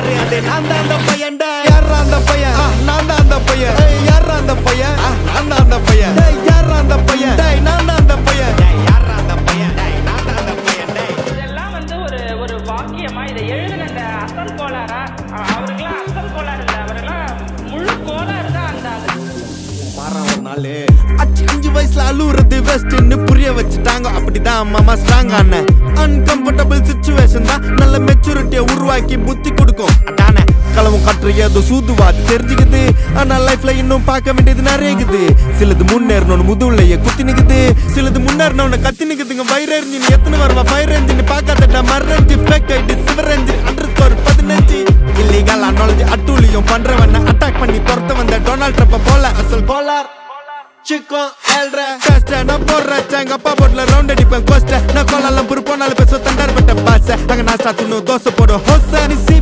பாரு அது நான் தான் அந்த பையன்டா யாரா அந்த பையன் நான் தான் அந்த பையன் யாரா அந்த பையன் நான் தான் அந்த பையன் யாரா அந்த பையன் நான் தான் அந்த பையன் யாரா அந்த பையன் நான் தான் அந்த பையன் இதெல்லாம் வந்து ஒரு வாக்கியமா இதை எழுதுன அந்த அசல் கோளாரா அவருக்கெல்லாம் அசல் கோளாறு இல்லை அவரெல்லாம் முழு கோளாறு தான் அந்த மாறான் ஒரு நாள் 5 வயசுல அழுவுறது வெஸ்ட்னு புரிய வச்சுட்டாங்க அப்படிதான் மாமா ஸ்ட்ராங் ஆன அன்கம்ஃபர்டபிள் சிச்சுவேஷன் தான் நல்ல மெச்சூரிட்டியை உருவாக்கி புத்தி கொடுக்கும் அதானே களவும் கற்று ஏதோ சூதுவாது தெரிஞ்சுக்குது ஆனா லைஃப்ல இன்னும் பார்க்க வேண்டியது நிறையக்குது சிலது முன்னேறணும்னு முதுவுலையே குத்தி நிக்குது சிலது முன்னேறணும்னு கத்தி நிக்குதுங்க ஃபயர் என்ஜின் எத்தனை வருவா ஃபயர் என்ஜின் பார்க்காதடா மர்ரஞ்சி ஃபேக் ஐடி சிவர் என்ஜின் அண்டர்ஸ்கோர் 15 இல்லீகல் நாலேஜ் அட்டூழியம் பண்றவன அட்டாக் பண்ணி துரத்த வந்த டொனால்ட் ட்ரம்ப் போல அசல் polar Chico, el recasta, no porra, changa, pa' por la ronda, ni pa' costa, no cola, la purpona, le peso tan dar, vete pasa, hagan hasta tu no 12 por hosa, ni si